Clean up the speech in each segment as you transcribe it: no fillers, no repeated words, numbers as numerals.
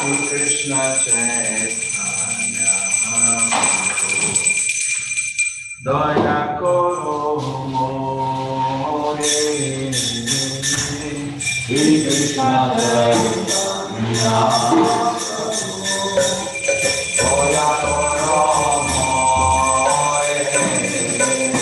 Krishna Chaitanya Daya Koro More Shri Krishna Chaitanya Daya Koro More Shri Krishna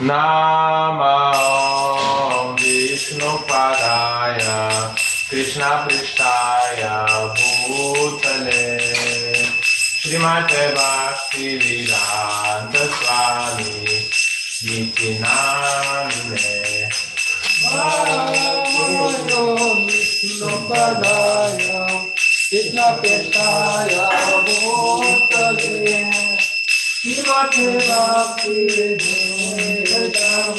Namo Vishnupadaya Krishna Prishtaya Bhutale Srimate Bhakti Vedanta Swami Nityanande Namo Vishnupadaya Krishna Prestaya Bhutale Srimate Bhakti Vedanta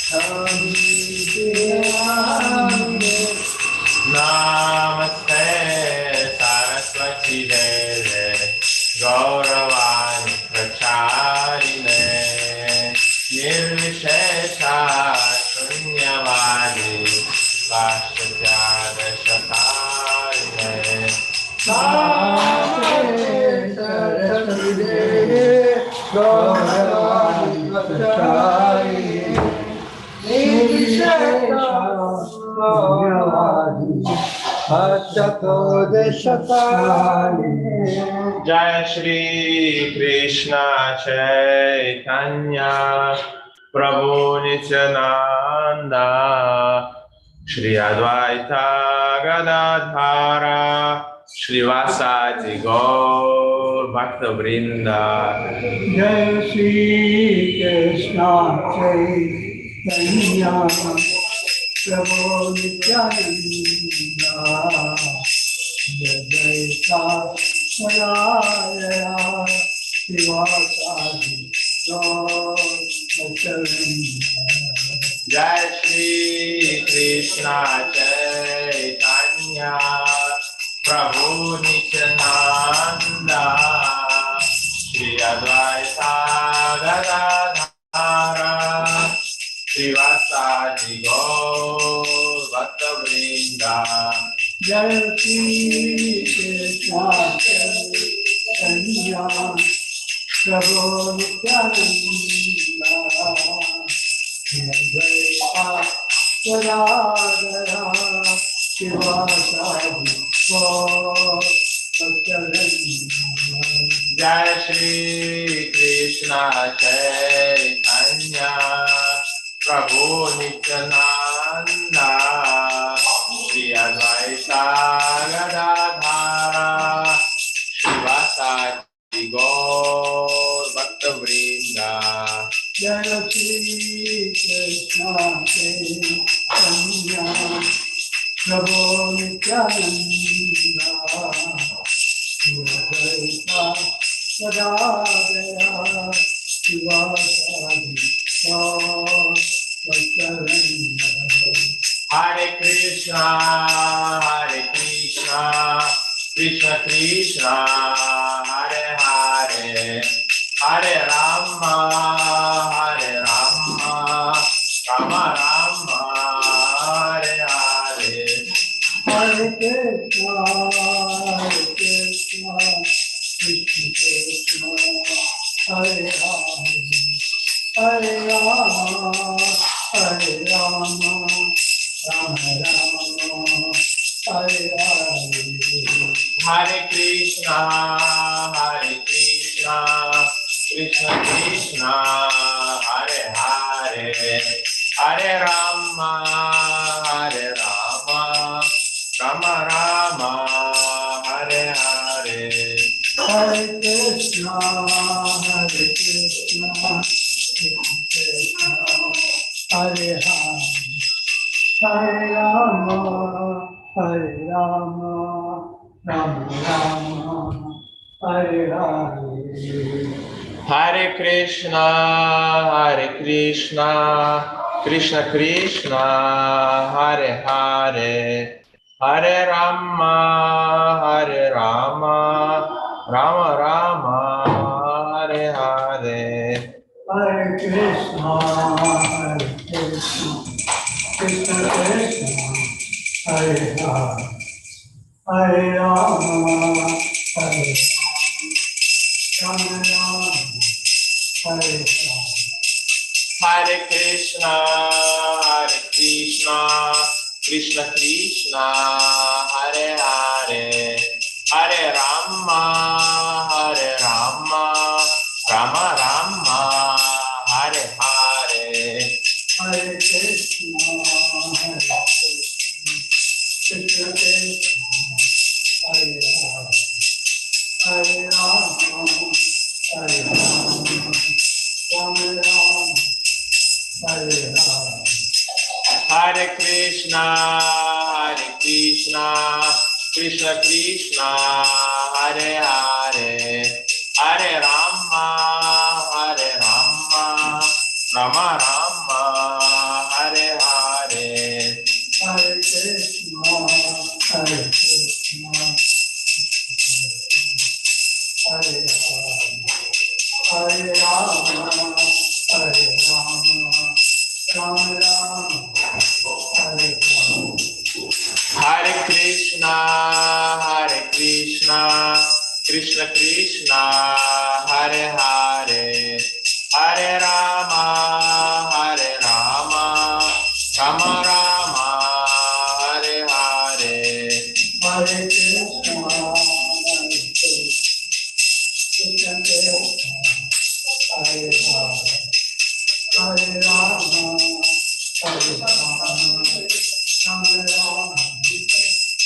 Swami Nityanande Namaste Saraswati Deve Gauravani Pracharine Nirvishesha Shunyavadi Vashatyada Shatarine Namaste Saraswati Deve Gauravani Pracharine Nirvishesha Shunyavadi Vashatyada Jai Shri Krishna Chaitanya Prabhu Nityananda Shri Advaita Gadadhara Srivasadi Gaur Bhakta Vrinda. Jai Shri Krishna Chaitanya Prabhu Nityananda Jai Jai Saraya Shivasadi Gaur Jai Shri Krishna Chaitanya Prabhu Nityananda Shri Advaita Gadadhara Srivasadi Gaur Bhakta Vrinda. Jai Shri Krishna Chaitanya Prabhu Nityananda Advaita Gadadhara Shivasadi Gaur Jai Shri Krishna Chaitanya Prabhu Nityananda Shri Advaita Gadadhara Srivasadi Gaur Bhakta Vrinda. Jai Shri Krishna Chaitanya Prabhu Nityananda Advaita Gadadhara Shivasadi Gaur Hare Krishna, Krishna Krishna, Hare Hare, Hare Rama, Rama Rama, Hare Hare. Hare Krishna, Krishna Krishna, Hare Hare, Hare Rama, Rama Rama, Hare Hare. Hare Krishna, Krishna Krishna, Hare Hare, Hare Rama, Rama Rama, Hare Hare. Hare Krishna, Krishna Krishna, Hare Hare, Hare Rama, Rama Rama, Hare Hare. Hare Krishna, Krishna Krishna, Hare Hare, Hare Rama, Rama Rama, Hare Hare. Hare Krishna, Krishna Krishna, Hare Hare, Hare Rama, Rama Rama, Hare Hare. Hare Krishna, Krishna Krishna, Hare Hare, Hare Rama, Rama Rama, Hare Hare. Hare Krishna, Krishna Krishna, Hare Hare, Hare Rama, Rama Rama, Hare Hare. Hare Krishna, Krishna Krishna, Hare Hare, Hare Rama, Rama Rama, Hare Hare. Hare Krishna, Krishna Hare Hare, Hare Rama, Rama Rama, Hare Hare. Hare Krishna, Krishna Krishna, Hare Hare, Hare Rama, Rama Rama, Hare Hare. Hare Krishna, Krishna Krishna, Hare Hare, Hare Rama, Rama Rama,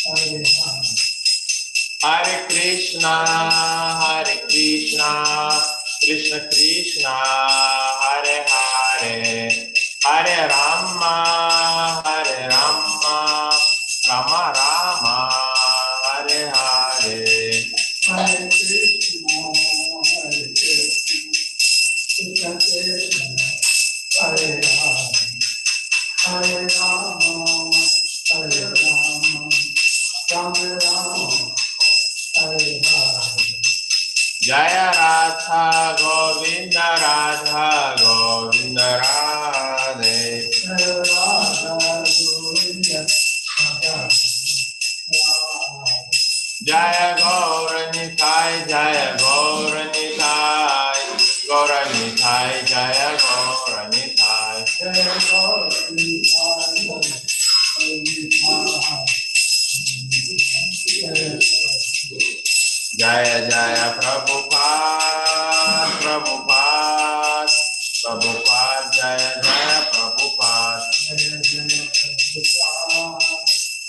Hare Hare. Krishna, Hare Krishna, Krishna Krishna, Hare Hare, Hare Rama, Hare Rama, Rama Rama, Hare Hare. Hare Krishna, Hare Krishna, Krishna Krishna, Hare Hare, Hare Rama, Hare Rama, Rama Rama, Hare Hare. Jaya Radha Govinda Radha Govinda Radhe. Jaya Radha Govinda Radha Radha. Jaya Gauranitai, Jaya Gauranitai, Gauranitai, Jaya Gauranitai. Jaya Gauranitai, Jaya Jaya Prabhupada, Prabhupada, Prabhupada, Jaya Jaya Prabhupada. Jaya Jaya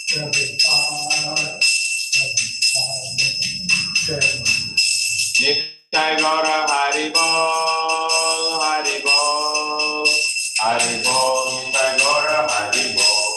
Prabhupada, Nitai Gaura Haribol, Haribol, Haribol, Nitai Gaura Haribol.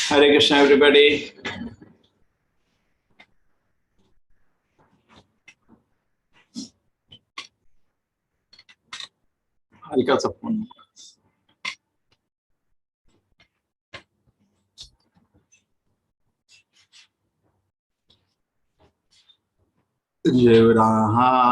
Hare Krishna, everybody. हल्का सा phone जय राहा